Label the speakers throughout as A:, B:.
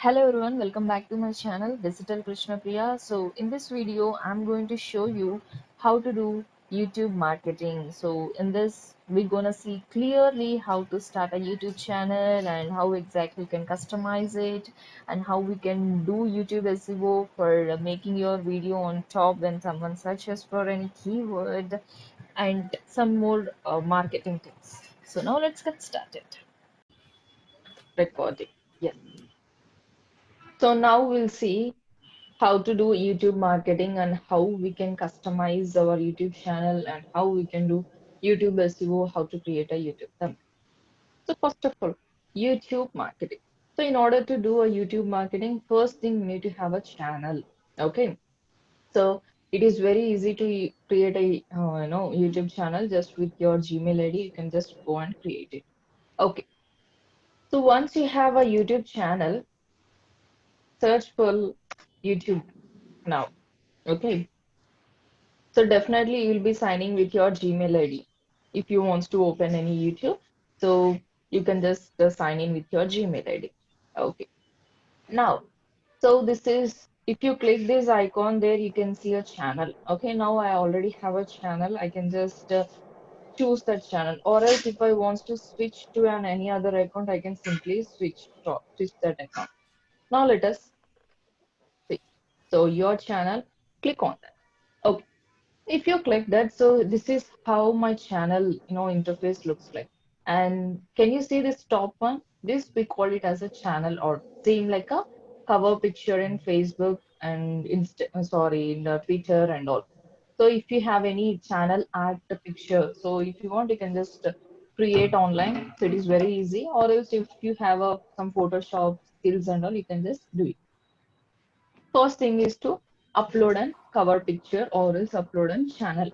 A: Hello everyone, welcome back to my channel Digital Krishna Priya. So in this video, I'm going to show you how to do YouTube marketing. So in this, we're gonna see clearly how to start a YouTube channel and how exactly you can customize it and how we can do YouTube SEO for making your video on top when someone searches for any keyword and some more marketing tips. So now let's get started. Recording. Yes. So now we'll see how to do YouTube marketing and how we can customize our YouTube channel and how we can do YouTube SEO, how to create a YouTube thumbnail. So first of all, YouTube marketing. So in order to do a YouTube marketing, first thing you need to have a channel. Okay. So it is very easy to create a YouTube channel just with your Gmail ID. You can just go and create it. Okay. So once you have a YouTube channel, search for YouTube now. Okay. So definitely you'll be signing with your Gmail ID if you want to open any YouTube. So you can just sign in with your Gmail ID. Okay. Now, so this is if you click this icon there, you can see a channel. Okay. Now I already have a channel. I can just choose that channel, or else if I want to switch to an any other account, I can simply switch that account. Now let us see. So your channel, click on that. Okay. If you click that, so this is how my channel, interface looks like. And can you see this top one? This we call it as a channel or same like a cover picture in Facebook and in Twitter and all. So if you have any channel add the picture, so if you want, you can just create online. So it is very easy. Or else if you have some Photoshop skills and all, you can just do it. First thing is to upload and cover picture or else upload and channel.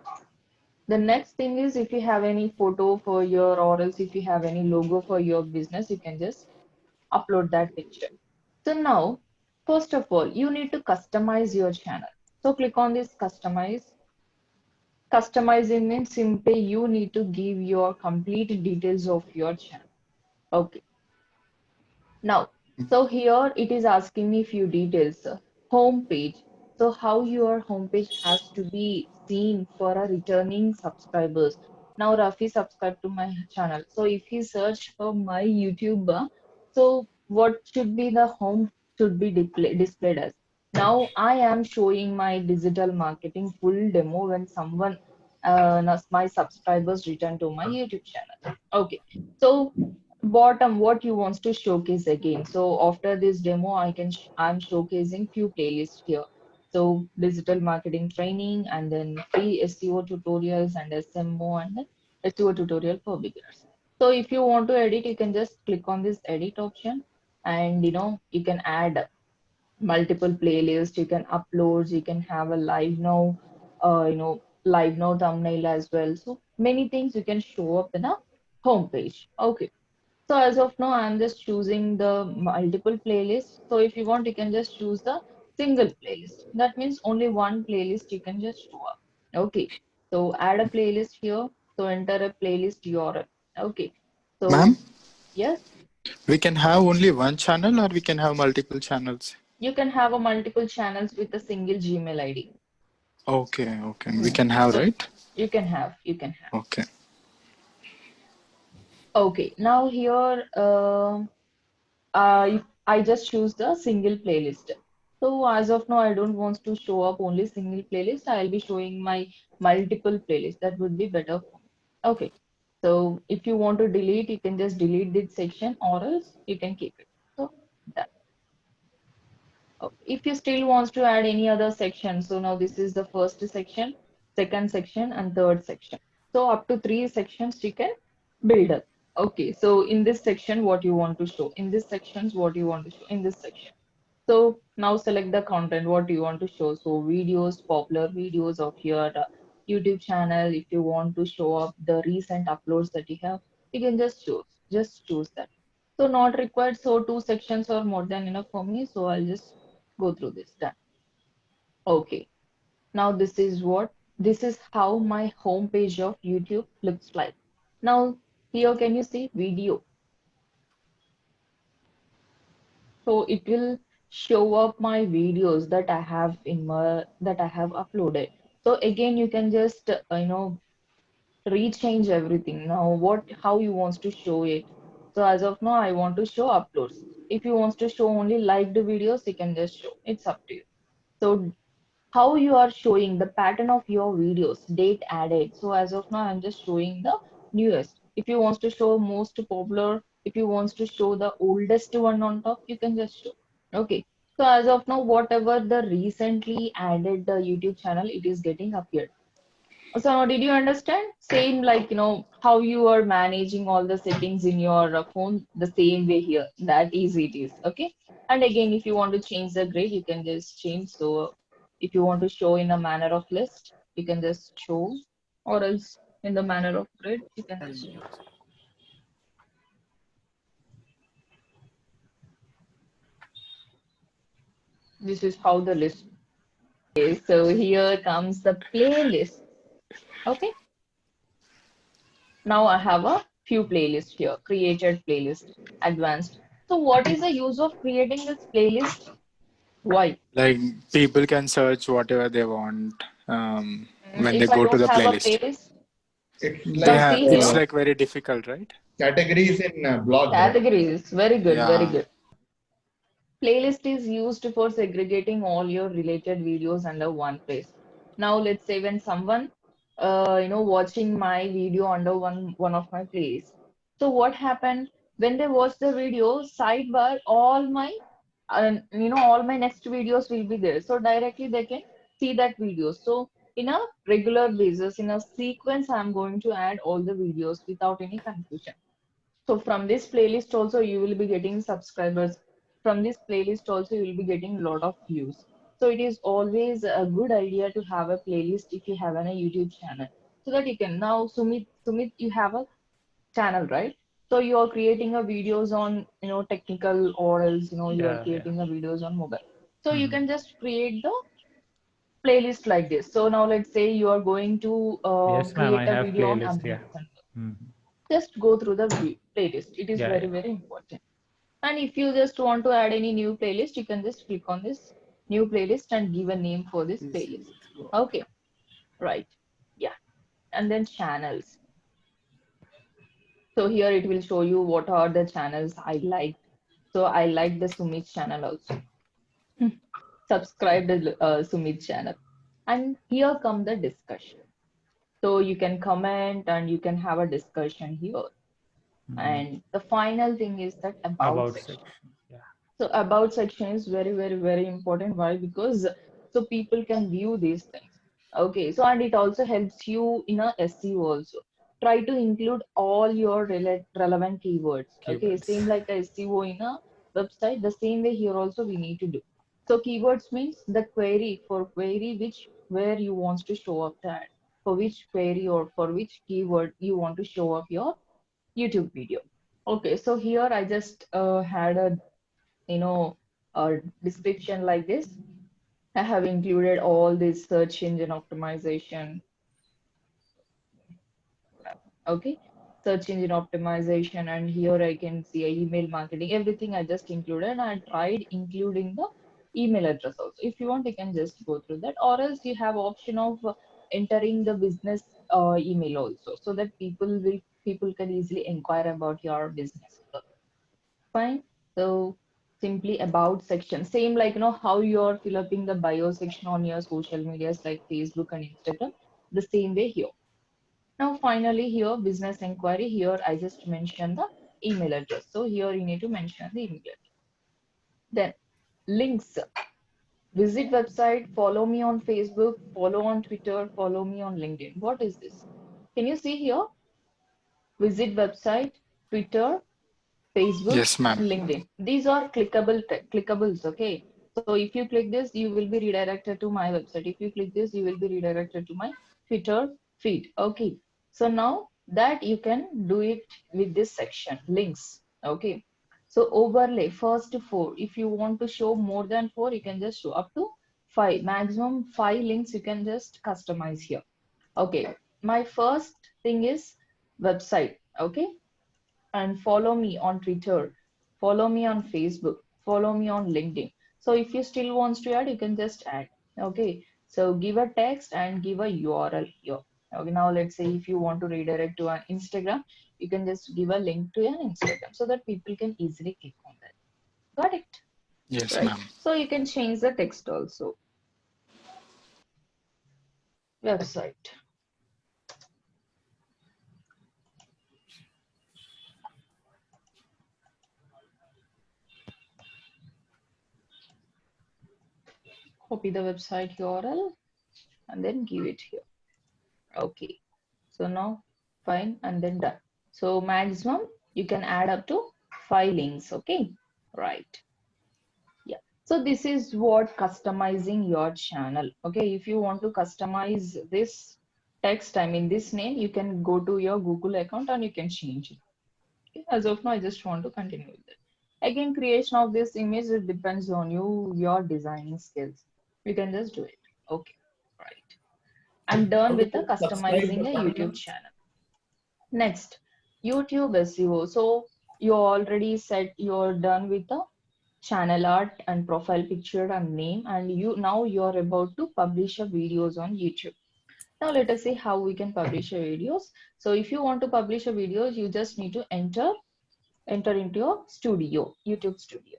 A: The next thing is if you have any photo for your or else if you have any logo for your business, you can just upload that picture. So now, first of all, you need to customize your channel. So click on this customize. Customizing means simply you need to give your complete details of your channel. Okay. Now, so here it is asking me few details. Home page. So how your homepage has to be seen for a returning subscribers. Now Rafi subscribed to my channel. So if he search for my YouTube, so what should be the home should be displayed as. Now I am showing my digital marketing full demo when someone my subscribers return to my YouTube channel. Okay. So bottom what you want to showcase again. So after this demo I'm showcasing few playlists here. So digital marketing training and then free SEO tutorials and SMO and then SEO tutorial for beginners. So if you want to edit, you can just click on this edit option, and you can add multiple playlists, you can upload, you can have a live now thumbnail as well. So many things you can show up in a home page. Okay. So as of now, I'm just choosing the multiple playlists. So if you want, you can just choose the single playlist. That means only one playlist you can just show up. Okay. So add a playlist here. So enter a playlist URL. Okay. So
B: Ma'am,
A: yes,
B: we can have only one channel or we can have multiple channels.
A: you can have a multiple channels with a single Gmail ID.
B: Okay, okay. We
A: Hmm.
B: can have,
A: So
B: right?
A: you can have.
B: Okay.
A: Okay. Now here, I just choose the single playlist. So as of now, I don't want to show up only single playlist. I'll be showing my multiple playlist. That would be better for me. Okay. So if you want to delete, you can just delete this section or else you can keep it. So done. Okay. If you still wants to add any other section, so now this is the first section, second section, and third section. So up to three sections you can build up. Okay, so in this section, what you want to show, in this sections, what you want to show, in this section. So now select the content, what you want to show. So videos, popular videos of your YouTube channel. If you want to show up the recent uploads that you have, you can just choose that. So not required. So two sections are more than enough for me. So I'll just go through this. Done. Okay. Now this is how my home page of YouTube looks like. Now here can you see video? So it will show up my videos that I have in my that I have uploaded. So again, you can just rechange everything. Now, what how you want to show it. So as of now, I want to show uploads. If you want to show only liked videos, you can just show. It's up to you. So how you are showing the pattern of your videos, date added. So as of now, I'm just showing the newest. If you want to show most popular, if you want to show the oldest one on top, you can just show. Okay. So as of now, whatever the recently added the YouTube channel, it is getting appeared. So now did you understand? Same like, how you are managing all the settings in your phone, the same way here. That easy it is. Okay. And again, if you want to change the grade, you can just change. So if you want to show in a manner of list, you can just show, or else in the manner of grid, you can just show. This is how the list is. So here comes the playlist. Okay. Now I have a few playlists here, created playlist, advanced. So what is the use of creating this playlist? Why?
B: Like people can search whatever they want when they
A: If I
B: go to
A: don't
B: the
A: have a
B: playlist.
A: playlist,
C: It's
B: They
A: now
C: like
B: have
A: see
B: it's
A: here,
B: like very difficult, right?
C: categories in blogs, right?
A: categories, very good, very
B: Yeah.
A: good. Playlist is used for segregating all your related videos under one place. Now let's say when someone, watching my video under one of my playlists. So what happened when they watch the video sidebar, all my next videos will be there. So directly they can see that video. So in a regular basis, in a sequence, I'm going to add all the videos without any confusion. So from this playlist also you will be getting subscribers. From this playlist also you will be getting a lot of views. So it is always a good idea to have a playlist if you have a YouTube channel. So that you can now Sumit, you have a channel, right? So you are creating a videos on technical, or else you are
D: Yeah, yeah.
A: creating a videos on mobile. So you
D: Hmm.
A: can just create the playlist like this. So now let's say you are going to
D: Yes, ma'am. I
A: create a
D: have
A: video on
D: playlist. Yeah.
A: Amazon.
D: Hmm.
A: Just go through the playlist. It is
D: Yeah,
A: very,
D: yeah.
A: very important. And if you just want to add any new playlist, you can just click on this new playlist and give a name for this playlist. Okay, right. Yeah. And then channels. So here it will show you what are the channels I like. So I like the Sumit channel also. Subscribe the Sumit channel. And here come the discussion. So you can comment and you can have a discussion here.
D: Hmm.
A: And the final thing is that about
D: About
A: section.
D: section. Yeah.
A: So about section is very, very, very important. Why? Because so people can view these things. Okay, so and it also helps you in a SEO also. Try to include all your relevant keywords. Okay,
D: Keywords.
A: same like a SEO in a website, the same way here also we need to do. So keywords means the query, for query which where you want to show up that, for which query or for which keyword you want to show up your YouTube video. Okay, so here I just had you know, a description like this. I have included all this search engine optimization. Okay, search engine optimization, and here I can see email marketing. Everything I just included, and I tried including the email address also. If you want, you can just go through that, or else you have option of entering the business email also, so that people can easily inquire about your business. Fine. So simply about section. Same like how you're filling the bio section on your social medias like Facebook and Instagram. The same way here. Now finally here business inquiry. Here I just mentioned the email address. So here you need to mention the email address. Then links. Visit website, follow me on Facebook, follow on Twitter, follow me on LinkedIn. What is this? Can you see here? Visit website, Twitter, Facebook,
B: Yes, ma'am.
A: and LinkedIn. These are clickables, okay? So if you click this, you will be redirected to my website. If you click this, you will be redirected to my Twitter feed. Okay. So now that you can do it with this section, links. Okay. So overlay first four. If you want to show more than four, you can just show up to five. Maximum five links you can just customize here. Okay. My first thing is website. Okay, and follow me on Twitter, follow me on Facebook. follow me on LinkedIn. So if you still wants to add, you can just add. Okay. So give a text and give a URL here. Okay. Now let's say if you want to redirect to an Instagram, you can just give a link to an Instagram so that people can easily click on that. Got it?
B: Yes,
A: Right.
B: ma'am.
A: So you can change the text also. Website. Copy the website URL and then give it here. Okay. So now fine and then done. So maximum you can add up to 5 links. Okay. Right. Yeah. So this is what customizing your channel. Okay. If you want to customize this text, I mean this name, you can go to your Google account and you can change it. Okay. As of now, I just want to continue with it. Again, creation of this image, it depends on you, your designing skills. You can just do it. Okay. Right. I'm done
C: How to
A: with the
C: subscribe
A: customizing
C: the
A: a YouTube
C: channel?
A: channel. Next, YouTube SEO. So you already said you're done with the channel art and profile picture and name, and you're about to publish a videos on YouTube. Now let us see how we can publish a videos. So if you want to publish a videos, you just need to enter into your studio, YouTube studio.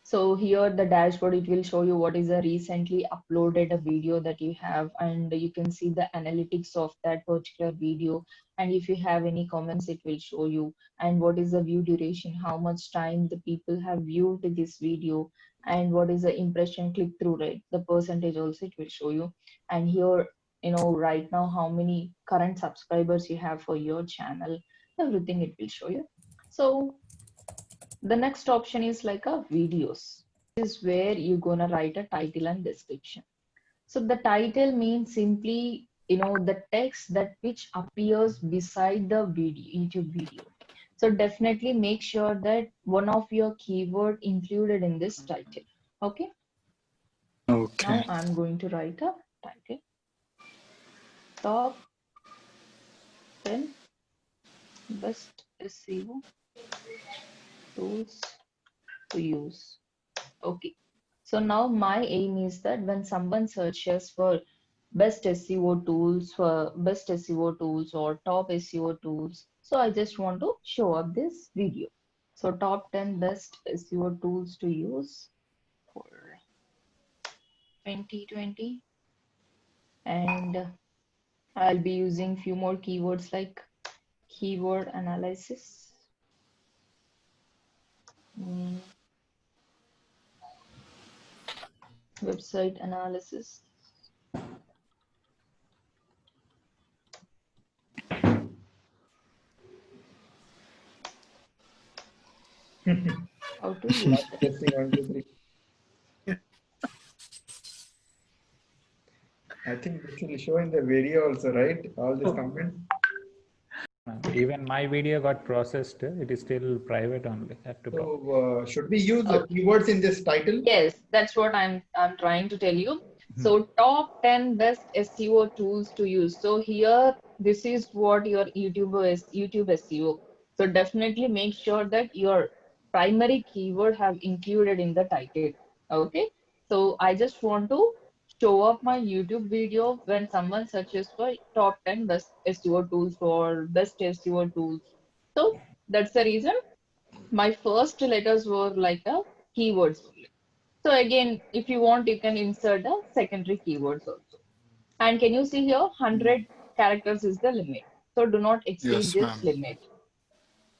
A: So here the dashboard, it will show you what is the recently uploaded a video that you have, and you can see the analytics of that particular video. And if you have any comments, it will show you. And what is the view duration, how much time the people have viewed this video, and what is the impression click-through rate, the percentage also it will show you. And here, right now, how many current subscribers you have for your channel, everything it will show you. So the next option is like a videos. This is where you're gonna write a title and description. So the title means simply, the text that which appears beside the video, YouTube video. So definitely make sure that one of your keyword included in this title. Okay.
B: Okay.
A: Now I'm going to write a title. Top 10 best SEO tools to use. Okay. So now my aim is that when someone searches for best SEO tools or top SEO tools, so I just want to show up this video. So top 10 best SEO tools to use for 2020, and I'll be using few more keywords like keyword analysis, mm, website analysis, how to use
C: Start
A: them.
C: testing 1, 2, 3. I think this will show in the video also, right? All these comments.
D: Even my video got processed. It is still private only. Have to process.
C: So should we use the
A: Okay.
C: keywords in this title?
A: Yes, that's what I'm trying to tell you. So top 10 best SEO tools to use. So here, this is what your YouTube SEO. So definitely make sure that your primary keyword have included in the title. Okay. So I just want to show up my YouTube video when someone searches for top 10 best SEO tools or best SEO tools. So that's the reason my first letters were like a keywords only. So again, if you want, you can insert the secondary keywords also. And can you see here, 100 characters is the limit. So do not exceed
B: Yes,
A: this
B: ma'am.
A: limit.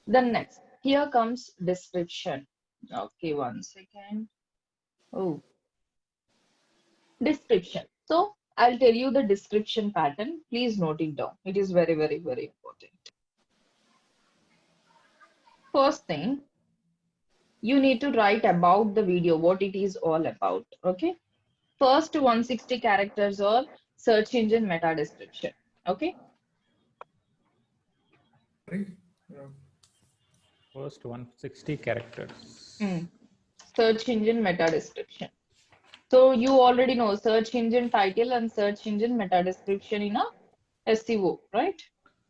A: Then next, here comes description. Okay, 1 second. Oh, description. So I'll tell you the description pattern. Please note it down. It is very, very, very important. First thing, you need to write about the video, what it is all about. Okay. First 160 characters or search engine meta description. Okay.
C: Right? Yeah.
D: First 160 characters.
A: Search engine meta description. So you already know search engine title and search engine meta description in a SEO, right?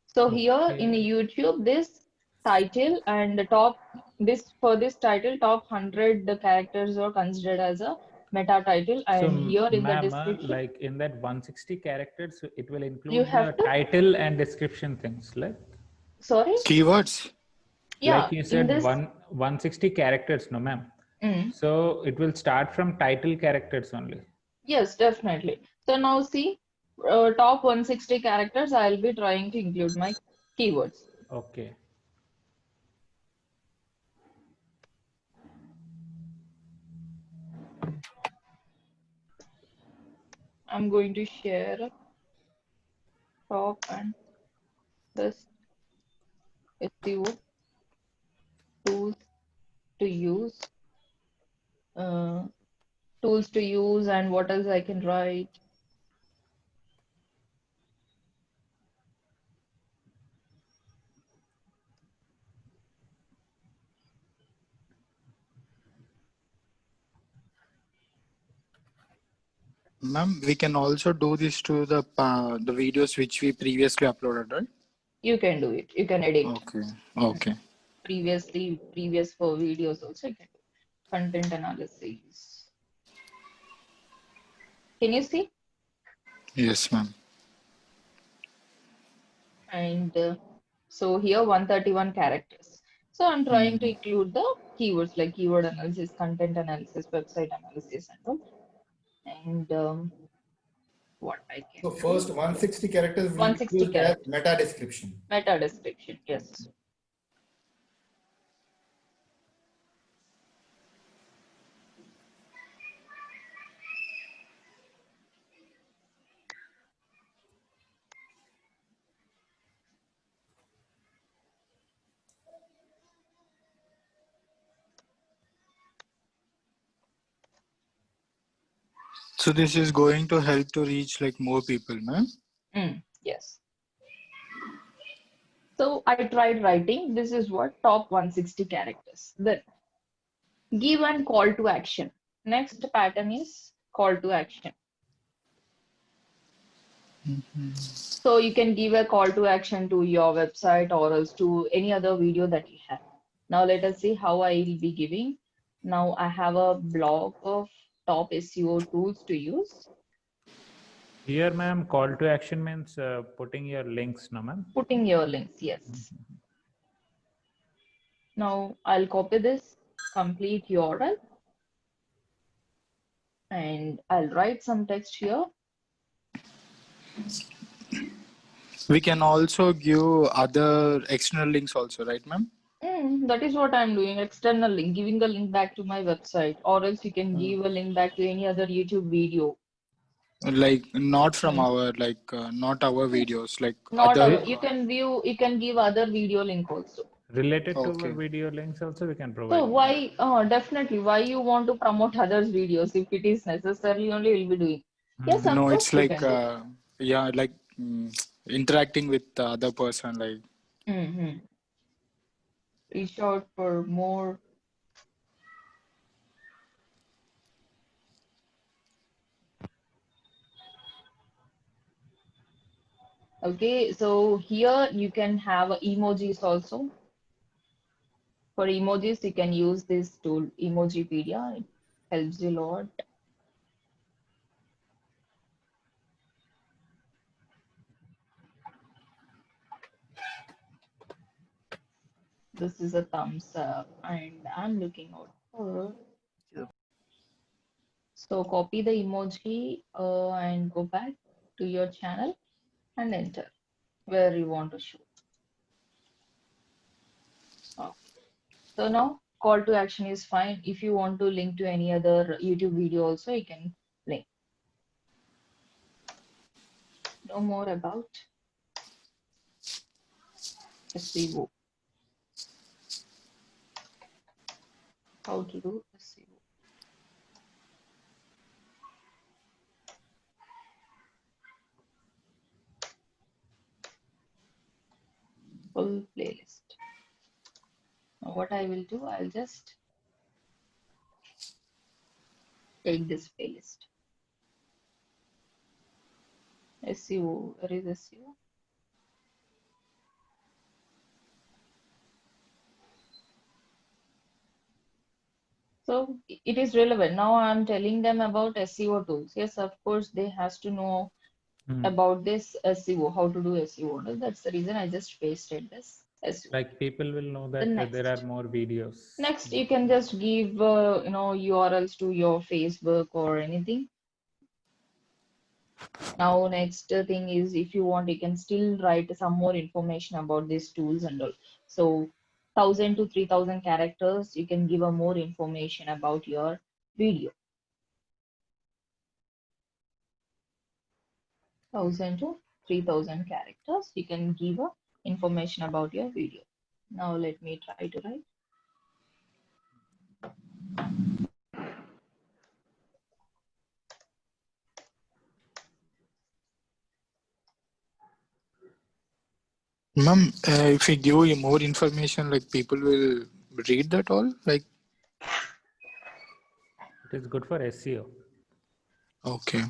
A: So here in
D: Okay.
A: YouTube, this title and the top this for this title top 100 the characters are considered as a meta title,
D: So,
A: and here in the
D: ma'am,
A: description
D: like in that 160 characters, it will
A: you
D: include the
A: have to,
D: title and description things, like
A: sorry,
B: Keywords.
A: yeah,
D: you
A: in
D: said
A: this
D: 160 characters, no, ma'am.
A: mm,
D: So it will start from title characters only.
A: yes, definitely. So now see, top 160 characters I'll be trying to include my keywords.
D: Okay.
A: I'm going to share top and best SEO tools to use, uh, and what else I can write.
B: Ma'am, we can also do this to the videos which we previously uploaded, right?
A: You can do it. You can edit.
B: Okay. Okay.
A: Previous for videos also you can do. Content analysis. Can you see?
B: Yes, ma'am.
A: And so here 131 characters. So I'm trying to include the keywords like keyword analysis, content analysis, website analysis, and all. And what I can
C: So
A: do,
C: first 160 characters will be
A: 160
C: used as
A: characters,
C: meta description.
A: meta description. Yes.
B: So this is going to help to reach like more people, ma'am.
A: Yes. So I tried writing. This is what top 160 characters. Then give and call to action. Next pattern is call to action. So you can give a call to action to your website or else to any other video that you have. Now let us see how I will be giving. Now I have a blog of top SEO tools to use.
D: Here, ma'am, call to action means putting your links, no, ma'am.
A: Putting your links, yes. Now I'll copy this complete URL and I'll write some text here.
B: We can also give other external links also, right, ma'am?
A: That is what I'm doing, external link, giving the link back to my website, or else you can give a link back to any other YouTube video.
B: Like not from our not our videos, like
A: Not
B: other.
A: our, you can give other video link also.
D: Related to our
B: Okay.
D: video links also we can provide.
A: So why, definitely, why you want to promote others' videos if it is necessarily only will be doing? Yes, of
B: No,
A: course
B: it's
A: you
B: like
A: can do.
B: yeah, like interacting with the other person, like.
A: Mm-hmm. Reach out for more. Okay, so here you can have emojis also. For emojis, you can use this tool, Emojipedia. It helps you a lot. This is a thumbs up, and I'm looking out for. So copy the emoji and go back to your channel and enter where you want to show. Okay. So now call to action is fine. If you want to link to any other YouTube video also, you can link. Know more about SEO. How to do SEO. Full playlist. Now what I will do, I'll just take this playlist. SEO, where is SEO? So it is relevant. Now I'm telling them about SEO tools. Yes, of course, they has to know about this SEO, how to do SEO. That's the reason I just pasted this SEO.
D: Like people will know
A: The
D: that there are
A: next.
D: more videos.
A: Next, you can just give URLs to your Facebook or anything. Now, next thing is if you want, you can still write some more information about these tools and all. So, 1000 to 3000 characters, you can give a more information about your video. 1000 to 3000 characters, you can give a information about your video. Now, let me try to write.
B: Ma'am, if we give you more information, like people will read that all? Like,
D: It is good for SEO.
B: okay.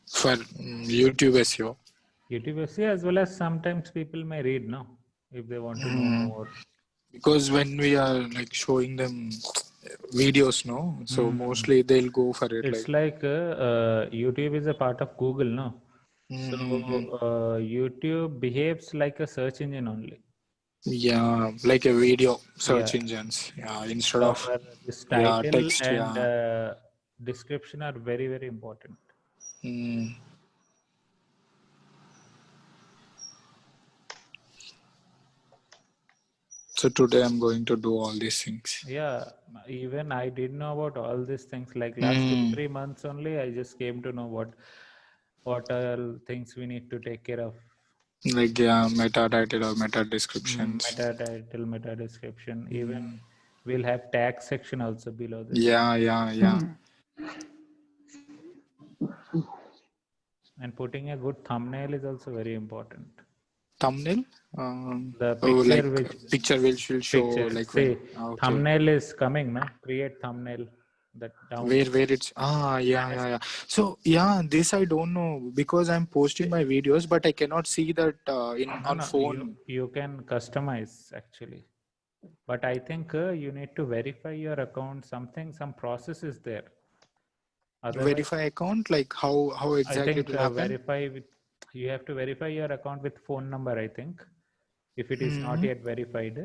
B: For YouTube SEO.
D: YouTube SEO, as well as sometimes people may read, no, if they want to know more.
B: Because when we are like showing them videos, no, so mostly they'll go for it.
D: It's
B: Like,
D: like YouTube is a part of Google, no? So YouTube behaves like a search engine only.
B: yeah, like a video search
D: Yeah.
B: engines. Yeah, instead of
D: Our this
B: yeah
D: title
B: text.
D: and
B: Yeah.
D: description are very, very important.
B: Mm. So today I'm going to do all these things.
D: Yeah, even I didn't know about all these things. Like last 2-3 months only, I just came to know what are things we need to take care of.
B: Like yeah, meta title or meta descriptions.
D: Meta title, meta description. Even we'll have tag section also below this.
B: Yeah.
D: And putting a good thumbnail is also very important.
B: Thumbnail.
D: The
B: Oh,
D: picture
B: like
D: which
B: picture which will show
D: picture.
B: like
D: See,
B: when. Okay.
D: thumbnail is coming, no? Create thumbnail. That down.
B: Where it's yeah. So yeah, this I don't know because I'm posting my videos, but I cannot see that on
D: No,
B: phone.
D: you can customize actually. But I think you need to verify your account. Some process is there. Otherwise,
B: Verify account, like how
D: I
B: exactly it
D: think
B: will happen.
D: you have to verify your account with phone number, I think, if it is not yet verified.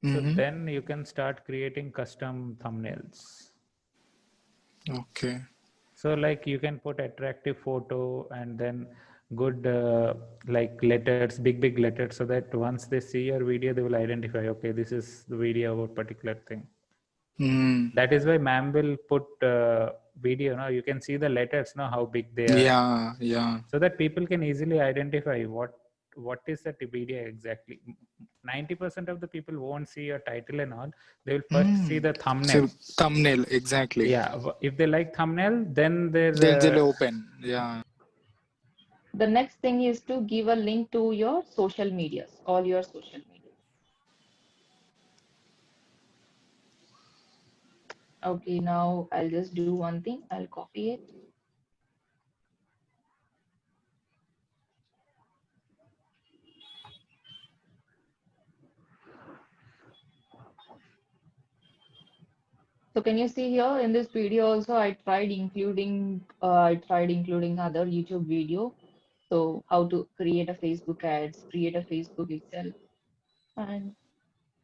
D: So then you can start creating custom thumbnails.
B: Okay.
D: So like you can put attractive photo and then good like letters, big letters, so that once they see your video, they will identify, okay, this is the video about particular thing. That is why ma'am will put video, no, you can see the letters, no, how big they are.
B: Yeah.
D: So that people can easily identify what is that video exactly. 90% of the people won't see your title and all. They will first see the thumbnail.
B: So thumbnail exactly.
D: Yeah, if they like thumbnail, then
B: They'll open. Yeah.
A: The next thing is to give a link to your social medias, all your social medias. Okay, now I'll just do one thing. I'll copy it. So can you see here in this video also I tried including other YouTube video. So how to create a Facebook ads, create a Facebook itself, and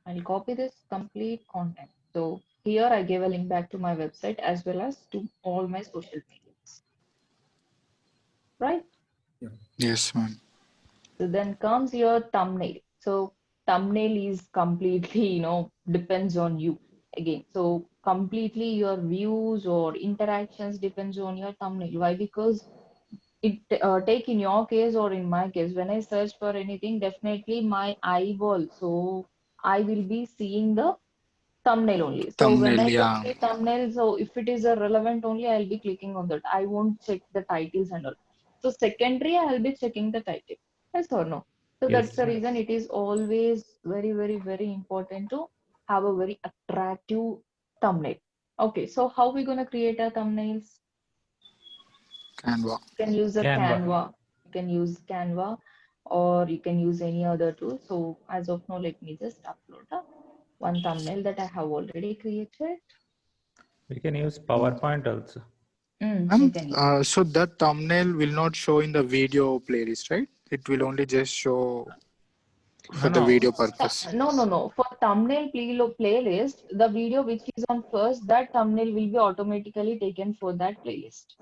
A: I'll copy this complete content. So here I gave a link back to my website as well as to all my social medias. Right?
B: Yes, ma'am.
A: So then comes your thumbnail. So thumbnail is completely, depends on you again. So completely your views or interactions depends on your thumbnail. Why? Because it take in your case or in my case, when I search for anything, definitely my eyeball. So I will be seeing the thumbnail only. So when
B: Thumbnail.
A: I can
B: Yeah.
A: see thumbnail, so if it is a relevant only, I'll be clicking on that. I won't check the titles and all. So secondary, I'll be checking the title. Yes or no? So that's
D: yes.
A: the reason it is always very, very, very important to have a very attractive thumbnail. Okay, so how we gonna create our thumbnails?
B: Canva.
A: You can use a
D: Canva.
A: Canva. You can use Canva or you can use any other tool. So as of now, let me just upload one thumbnail that I have already created.
D: We can use PowerPoint also.
A: You can use.
B: So that thumbnail will not show in the video playlist, right? It will only just show for the
D: No.
B: video purpose.
A: No. For thumbnail playlist, the video which is on first, that thumbnail will be automatically taken for that playlist.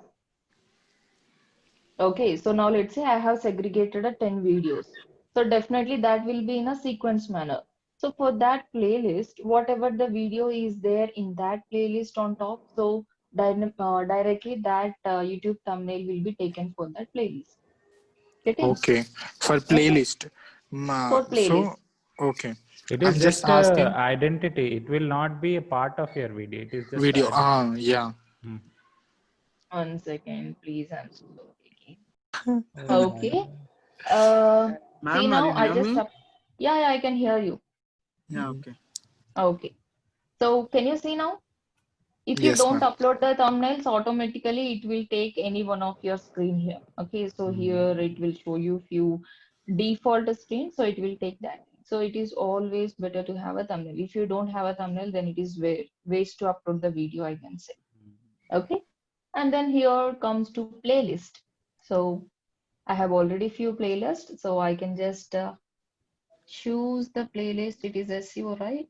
A: Okay, so now let's say I have segregated a 10 videos. So definitely that will be in a sequence manner. So for that playlist, whatever the video is there in that playlist on top, so directly that YouTube thumbnail will be taken for that playlist. Getting?
B: Okay, for
A: Okay,
B: playlist.
A: for playlist.
B: So, okay.
D: It
B: I'm
D: is
B: just
D: just
B: asking
D: identity. It will not be a part of your video. It is just
B: video.
D: identity.
B: Yeah.
D: Hmm.
A: 1 second, please. I'm so sorry.
D: Oh my
A: Okay.
D: God.
A: See
E: Ma'am, are
A: now
E: you
A: I
E: hear
A: just
E: me?
A: up. Yeah, I can hear you.
E: Yeah, okay.
A: Okay. So can you see now? If you
B: Yes,
A: don't
B: ma'am.
A: upload the thumbnails, automatically it will take any one of your screen here. Okay, so here it will show you few default screens, so it will take that. So it is always better to have a thumbnail. If you don't have a thumbnail, then it is waste to upload the video, I can say. Okay, and then here comes to playlist. So I have already few playlists, so I can just choose the playlist. It is SEO, right?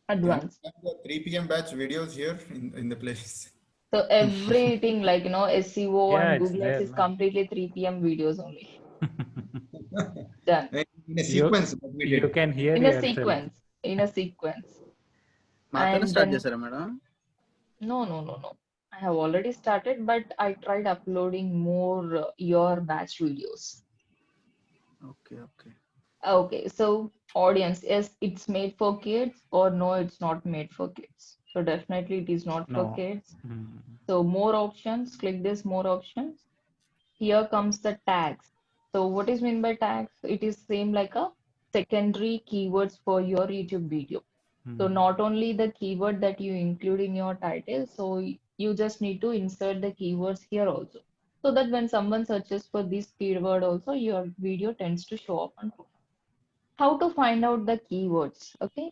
C: Can I
A: Advanced.
C: have the 3 p.m. batch videos here in the place?
A: So everything like SEO
D: Yeah,
A: and
D: it's
A: Google Ads
D: there.
A: is
D: No?
A: completely 3 p.m. videos only. Done.
C: In a
D: You
C: sequence, what we
D: you
C: did.
D: can hear
A: In a
D: yourself.
A: sequence. In a sequence.
E: మాతోనే
A: And
E: start
A: then
E: చేశారా madam?
A: no. I have already started, but I tried uploading more your batch videos.
E: Okay okay.
A: Okay, so audience, yes, it's made for kids or no, it's not made for kids. So definitely it is not for
D: No.
A: kids.
D: Hmm.
A: So more options, click this more options. Here comes the tags. So what is meant by tags? It is same like a secondary keywords for your YouTube video. So
D: Hmm.
A: not only the keyword that you include in your title, so you just need to insert the keywords here also. So that when someone searches for this keyword also, your video tends to show up on top. How to find out the keywords? Okay.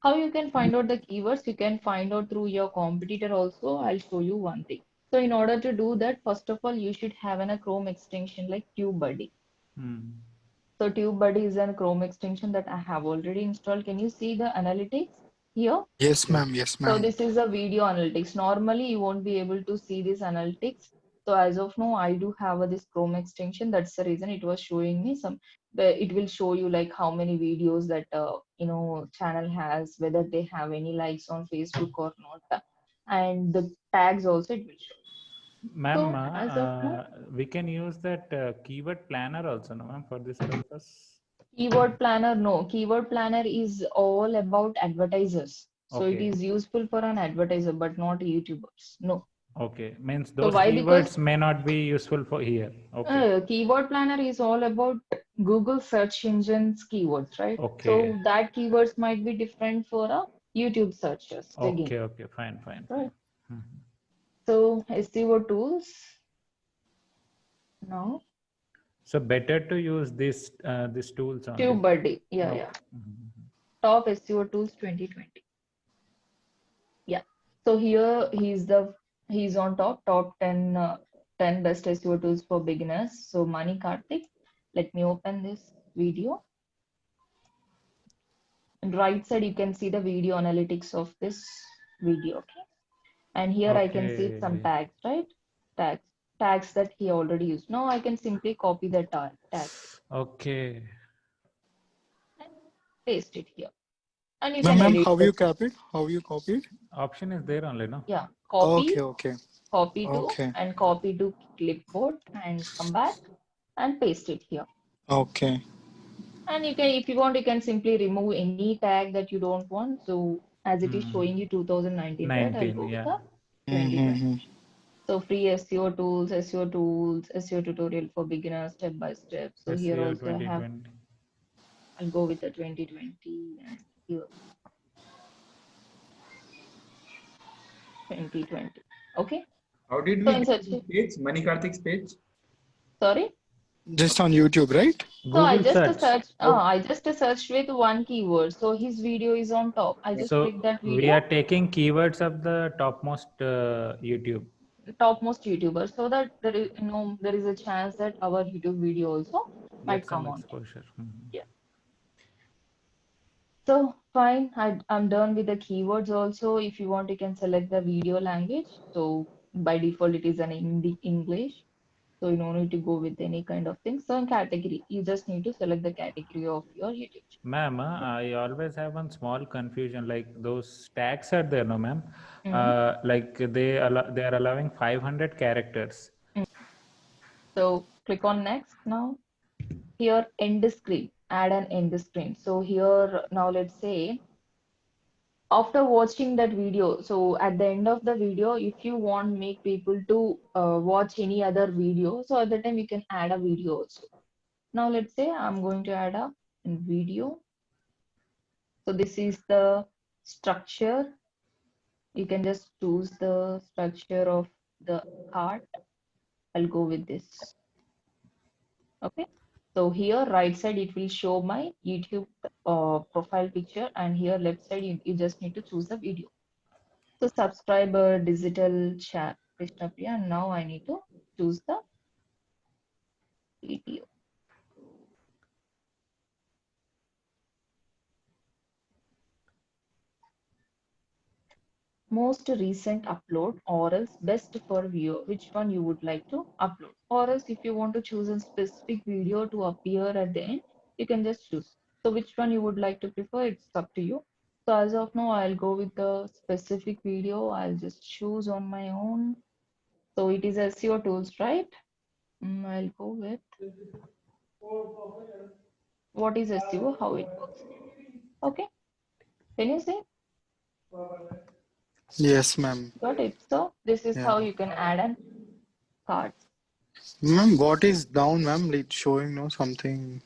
A: How you can find out the keywords? You can find out through your competitor also. I'll show you one thing. So in order to do that, first of all, you should have a Chrome extension like TubeBuddy.
D: Hmm.
A: So TubeBuddy is a Chrome extension that I have already installed. Can you see the analytics here?
B: Yes,
D: Yes.
B: ma'am. Yes,
A: So
B: ma'am.
A: this is a video analytics. Normally, you won't be able to see this analytics. So as of now, I do have this Chrome extension. That's the reason it was showing me some. It will show you like how many videos that channel has, whether they have any likes on Facebook or not, and the tags also it will show.
D: Ma'am,
A: So as of now,
D: we can use that keyword planner also, no, ma'am, for this purpose.
A: keyword planner, no. Keyword planner is all about advertisers. So it
D: Okay.
A: is useful for an advertiser, but not YouTubers. No.
D: Okay. Means
A: So
D: those
A: why? Because
D: keywords may not be useful for here. Okay.
A: Keyword planner is all about Google search engines keywords, right?
D: Okay.
A: So that keywords might be different for a YouTube searches again,
D: Okay. Okay. Fine.
A: right?
D: Mhm.
A: So SEO tools now.
D: So better to use these tools only.
A: TubeBuddy, yeah.
D: Okay. Mhm.
A: Top SEO tools 2020. Yeah. So here he's on top 10 best SEO tools for beginners. So Mani Karthik, let me open this video. And right side you can see the video analytics of this video. Okay. And here I can see some
D: Okay.
A: tags, right? Tags that he already used. Now I can simply copy the tags
D: Okay.
A: and paste it here. And you
B: Ma'am,
A: can
B: ma'am,
A: edit
B: how
A: the
B: you
A: text.
B: copied? How you copied?
D: Option is there only, no?
A: Yeah,
B: Okay, okay,
A: copy to
B: okay,
A: and copy to clipboard and come back and paste it here.
B: okay.
A: And you can, if you want, you can simply remove any tag that you don't want. So as it is showing you 2019, right? I'll
D: 19.
A: go with
D: Yeah.
A: the 2020.
B: Mm-hmm.
A: So free SEO tools, SEO tutorial for beginners, step by step. So here
D: SEO
A: also I have,
D: 2020.
A: I'll go with the 2020 and here 2020. Okay.
C: How did
A: So
C: we
A: in
C: get
A: such,
C: this page? Mani Karthik's page?
A: sorry,
B: Just on YouTube, right?
A: So I
D: Google
A: just
D: search.
A: searched with one keyword. So his video is on top. I just click
D: So
A: that
D: we
A: video,
D: are taking keywords of the topmost YouTube
A: topmost YouTuber, so that there is, there is a chance that our YouTube video also might
D: get some
A: come on top.
D: exposure. Mhm.
A: Yeah. So fine, I'm done with the keywords also. If you want, you can select the video language. So by default, it is an English. So you don't need to go with any kind of thing. So in category, you just need to select the category of your YouTube
D: Ma'am, I always have one small confusion. Like those tags are there, no, ma'am.
A: channel.
D: Like they are allowing 500 characters.
A: So click on next now. Here end screen, add an end screen. So here now let's say after watching that video, so at the end of the video, if you want make people to watch any other video, so at the time you can add a video also. Now let's say I'm going to add a video. So this is the structure. You can just choose the structure of the card. I'll go with this. Okay. So here right side it will show my YouTube profile picture, and here left side you just need to choose the video. So subscriber digital chat Krishna Priya, and now I need to choose the video. Most recent upload or else best for viewer, which one you would like to upload, or else if you want to choose a specific video to appear at the end, you can just choose. So which one you would like to prefer, it's up to you. So as of now I'll go with the specific video. I'll just choose on my own. So it is SEO tools, right? I'll go with what is SEO, how it works. Okay, can you see?
B: Yes, ma'am.
A: Got it. So this is
B: Yeah.
A: how you can add an card.
B: Ma'am, what is down, ma'am? It's showing no something.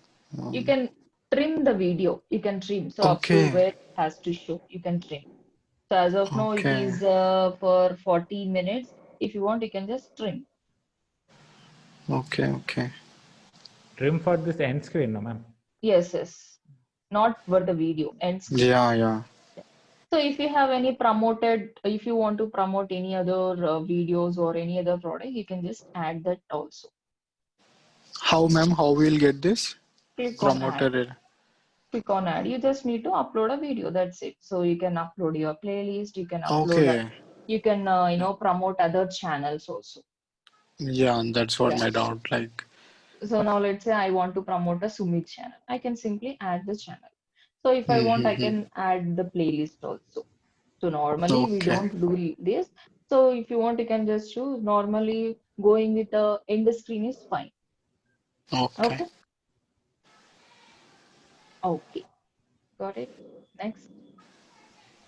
A: You can trim the video. You can trim. So up to
B: Okay.
A: where it has to show, you can trim. So as of now, it
B: Okay.
A: is for 40 minutes. If you want, you can just trim.
B: Okay. Okay.
D: Trim for this end screen, no, ma'am.
A: Yes, yes. Not for the video, end screen.
B: Yeah. Yeah.
A: So if you have any promoted, if you want to promote any other videos or any other product, you can just add that also.
B: How, ma'am? How we'll get this
A: Click on add.
B: promoted?
A: Click on add. You just need to upload a video. That's it. So you can upload your playlist. You can upload.
B: Okay.
A: You can promote other channels also.
B: Yeah, that's what
A: Yeah.
B: my doubt. Like.
A: So now let's say I want to promote a Sumit channel. I can simply add the channel. So if I want, I
B: Mm-hmm.
A: can add the playlist also. So normally we
B: Okay.
A: don't do this. So if you want, you can just choose. Normally going with the end screen is fine.
B: Okay.
A: Okay. Okay. Got it. Next.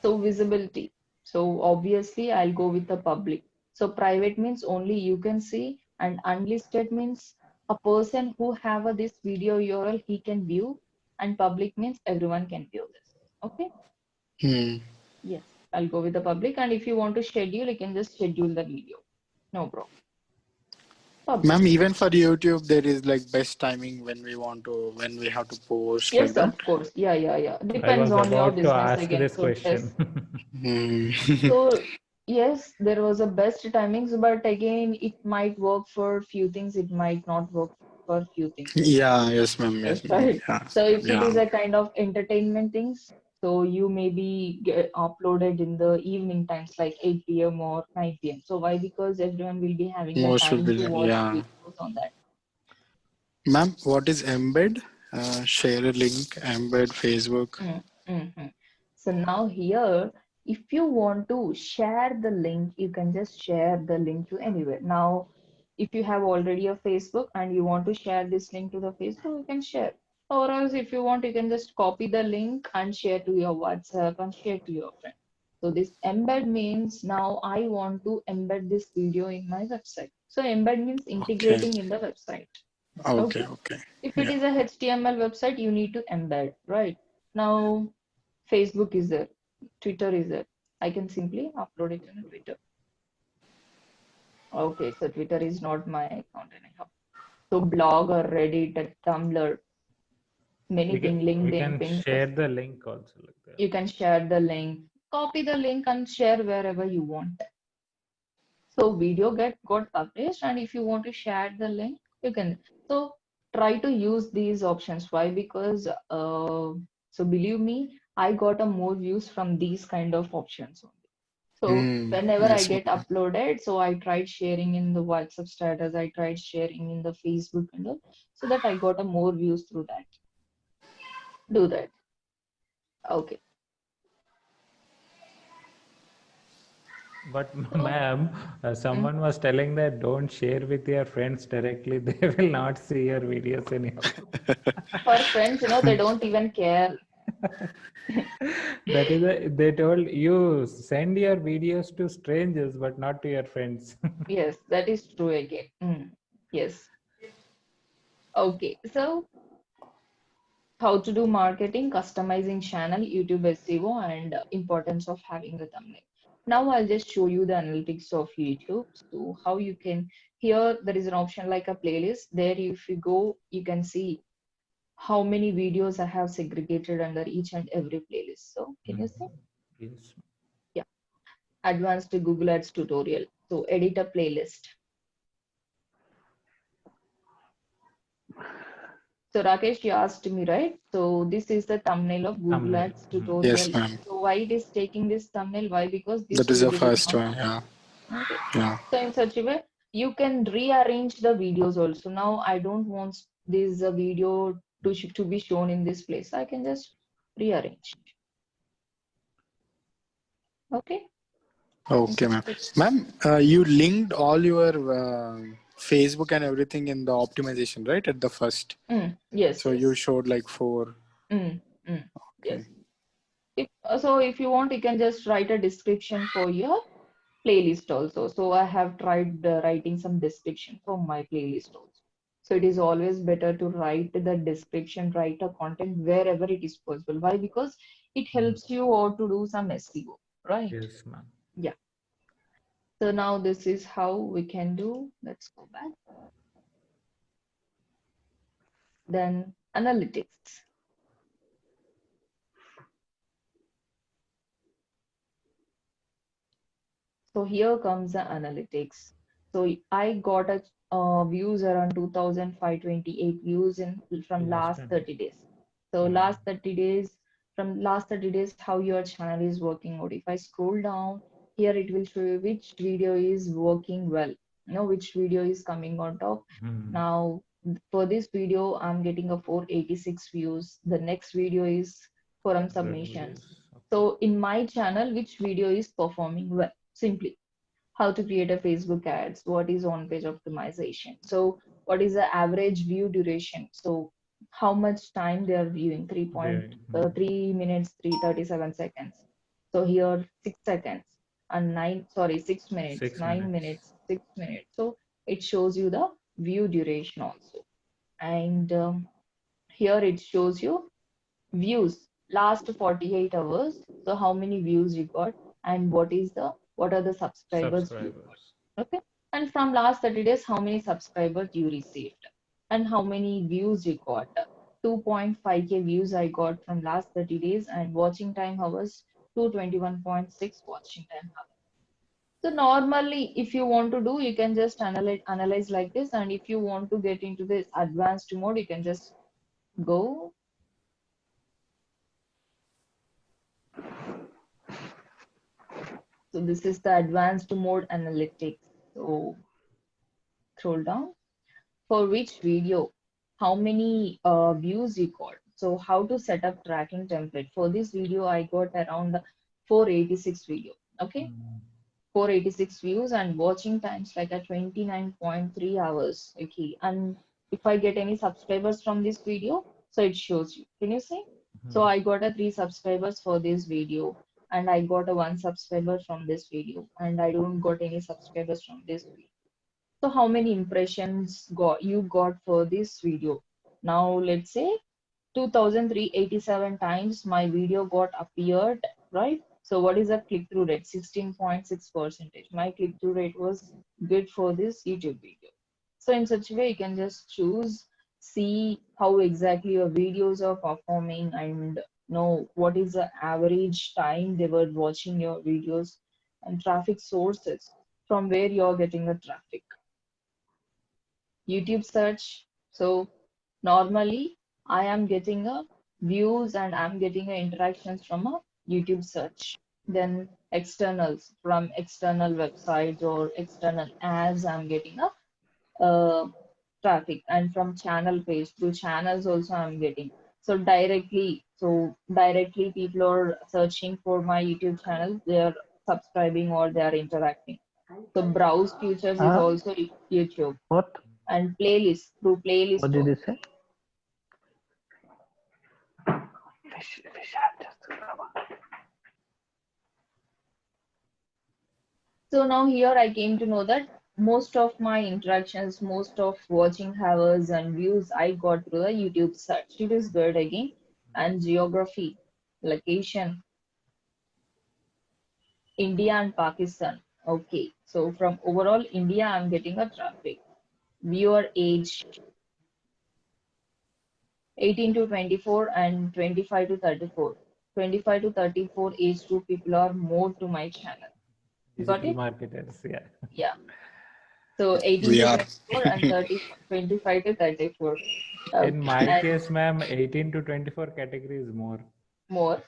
A: So visibility. So obviously I'll go with the public. So private means only you can see, and unlisted means a person who have this video URL he can view, and public means everyone can view this. Okay.
B: Hmm.
A: Yes, I'll go with the public, and if you want to schedule, you can just schedule the video. No problem. Public.
B: Ma'am, even for YouTube, there is like best timing when we have to post like
A: Yes,
B: that.
A: of course. Yeah, yeah, yeah.
D: I
A: Depends
D: was
A: on your
D: about to
A: business
D: ask
A: again.
D: this
A: So
D: question.
B: Hmm.
A: so yes, there was a best timings, but again, it might work for few things. It might not work for few things.
B: Yeah. Yes, ma'am. Yes,
A: Yes,
B: ma'am.
A: right.
B: Yeah.
A: So if it is
B: Yeah.
A: a kind of entertainment things, so you maybe get uploaded in the evening times like 8 p.m. or 9 p.m. So why? Because everyone will be having the
B: Most will
A: time
B: be
A: to
B: like,
A: watch
B: yeah.
A: videos on that.
B: Ma'am, what is embed? Share a link, embed Facebook.
A: Mhm. So now here, if you want to share the link, you can just share the link to anywhere. Now, if you have already a Facebook and you want to share this link to the Facebook, you can share. Or else if you want, you can just copy the link and share to your WhatsApp and share to your friend. So this embed means now I want to embed this video in my website. So embed means
B: Okay.
A: integrating in the website.
B: Okay.
A: Okay.
B: Okay.
A: If it
B: Yeah.
A: is a HTML website, you need to embed, right? Now, Facebook is there, Twitter is there. I can simply upload it in Twitter. Okay, so Twitter is not my account anyhow. So blog or Reddit, or Tumblr, anything,
D: we
A: LinkedIn,
D: can share
A: Pinterest.
D: the link also like that.
A: You can share the link, copy the link and share wherever you want. So video got published, and if you want to share the link, you can. So try to use these options. Why? Because so believe me, I got a more views from these kind of options only. So whenever I
B: Yes,
A: get
B: ma'am.
A: uploaded, so I tried sharing in the WhatsApp status, I tried sharing in the Facebook and all, so that I got a more views through that. Do that. Okay.
D: But
A: So,
D: ma'am,
A: mm,
D: someone was telling that don't share with your friends directly. They will not see your videos anyhow.
A: for friends, they don't even care.
D: That is they told you send your videos to strangers, but not to your friends.
A: Yes, that is true again. Yes. Okay. So how to do marketing, customizing channel, YouTube SEO, and importance of having a thumbnail. Now I'll just show you the analytics of YouTube. So how you can, here there is an option like a playlist. There if you go, you can see how many videos I have segregated under each and every playlist. So can you see?
D: Yes.
A: Yeah. Advanced Google Ads tutorial. So edit a playlist. So Rakesh, you asked me, right? So this is the thumbnail of Google
D: Thumbnail.
A: Ads
B: Yes,
A: tutorial.
B: ma'am.
A: So why it is taking this thumbnail? Why? Because
B: That
A: this
B: is the
A: video will
B: first
A: come.
B: one. Yeah.
A: Okay.
B: Yeah.
A: So in such a way, you can rearrange the videos also. Now I don't want this video to be shown in this place. I can just rearrange. Okay. In
B: Okay,
A: such
B: ma'am.
A: a way.
B: Ma'am, you linked all your Facebook and everything in the optimization, right? At the first.
A: Yes,
B: So you
A: yes.
B: showed like 4.
A: Mm, mm, yes.
B: Okay.
A: So if you want, you can just write a description for your playlist also. So I have tried writing some description for my playlist also. So it is always better to write the description, write a content wherever it is possible. Why? Because it helps you or to do some SEO, right?
D: Yes, ma'am.
A: Yeah. So now this is how we can do. Let's go back. Then analytics. So here comes the analytics. So I got a views around 2,528 views in from
D: Last
A: last
D: time.
A: 30 days. So last 30 days, from last 30 days, how your channel is working out. If I scroll down here, it will show you which video is working well. Which video is coming on top. Now for this video, I'm getting a 486 views. The next video is forum
D: Good
A: submissions.
D: videos. Okay.
A: So in my channel, which video is performing well? Simply how to create a Facebook ads, what is on-page optimization. So what is the average view duration? So how much time they are viewing?
D: There.
A: 3 minutes, 337 seconds. So here 6 seconds and 6 minutes, 9
D: 6 minutes.
A: minutes, 6 minutes. So it shows you the view duration also. And here it shows you views last 48 hours. So how many views you got and what are the subscribers you got.
D: Subscribers.
A: Okay. And from last 30 days, how many subscribers you received and how many views you got. 2.5K views I got from last 30 days and watching time hours 221.6 watching time hours. So normally if you want to do, you can just analyze like this, and if you want to get into this advanced mode, you can just go. So this is the advanced mode analytics. So scroll down. For which video, how many views you got. So how to set up tracking template. For this video, I got around 486 video. Okay, 486 views and watching times like a 29.3 hours. Okay, and if I get any subscribers from this video, so it shows you. Can you see? So I got a 3 subscribers for this video, and I got a 1 subscriber from this video, and I don't got any subscribers from this video. So how many impressions you got for this video? Now let's say 2,387 times my video got appeared, right? So what is the click-through rate? 16.6%. My click-through rate was good for this YouTube video. So in such a way, you can just choose, see how exactly your videos are performing and know what is the average time they were watching your videos and traffic sources from where you're getting the traffic. YouTube search. So normally I am getting a views and I'm getting a interactions from a YouTube search. Then externals from external websites or external ads, I'm getting a traffic, and from channel page through channels also I'm getting. So directly people are searching for my YouTube channel, they are subscribing or they are interacting. So browse features is
F: Huh?
A: also YouTube,
F: What?
A: and playlist through playlist
F: What did
A: also.
F: you say? Fish
A: So now here I came to know that most of my interactions, most of watching hours and views I got through the YouTube search. It is good again. And geography, location, India and Pakistan. Okay, so from overall India, I'm getting a traffic. Viewer age 18 to 24 and 25 to 34. 25 to 34 age group people are more to my channel. Got
D: Digital
A: it?
D: marketers, yeah.
A: Yeah. So 18
B: We
A: to
B: are.
A: 24 and 25 to 34.
D: In my
A: And
D: case, ma'am, 18 to 24 category is more.
A: more.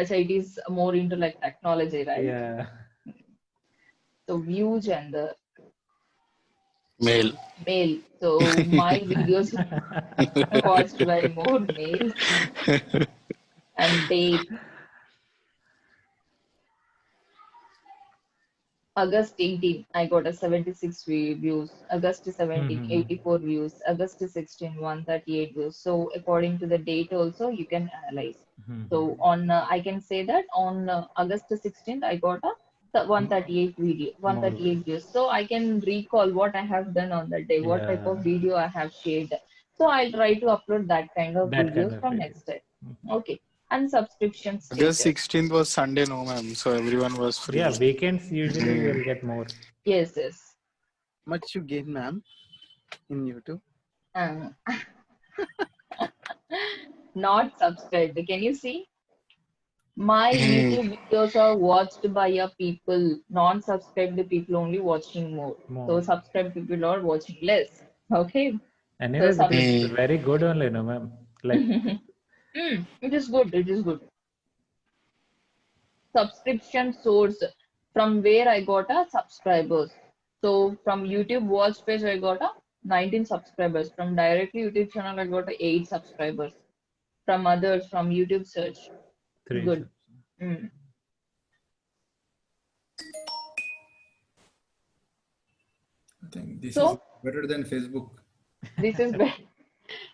A: So it is more into like technology, right?
D: Yeah.
A: So view gender,
B: Male.
A: male. So my videos watched by more males. And date, August 18, I got a 76 views. August 17,
D: Mhm.
A: 84 views. August 16, 138 views. So according to the date also, you can analyze. So
D: Mhm.
A: on, I can say that on August 16th, I got a 138 video,
D: More.
A: 138 views. So I can recall what I have done on that day, what type
D: Yeah.
A: of video I have shared. So I'll try to upload that kind of
D: That kind
A: videos
D: of
A: from
D: video.
A: next time. Okay. And subscription
B: August
A: status.
B: 16th was Sunday, no, ma'am. So everyone was free.
D: Yeah, weekends usually
B: Hmm.
D: we'll get more.
A: Yes, yes.
E: Much you gain, ma'am, in YouTube?
A: Um, not subscribed. Can you see? My
B: Hmm.
A: YouTube videos are watched by a people, non-subscribed people only watching more. So
D: More.
A: subscribed people are watching less. Okay. So
D: Anyways, it is
B: Hmm.
D: very good only, no, ma'am. Like,
A: it is good. It is good. Subscription source from where I got a subscribers. So from YouTube watch page I got a 19 subscribers. From directly YouTube channel I got a 8 subscribers. From others from YouTube search.
D: 3
A: Good.
D: subs.
A: Mm.
C: I think this is
A: So
C: better than Facebook.
A: this is where,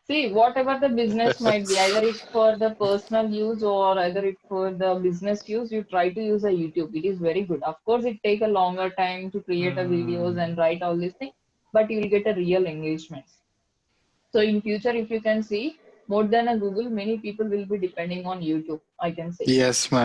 A: see, whatever the business might be, either it's for the personal use or either it's for the business use, you try to use a YouTube. It is very good. Of course, it take a longer time to create a videos and write all these things, but you will get a real engagement. So in future, if you can see more than a Google, many people will be depending on YouTube, I can say.
B: Yes, ma'am.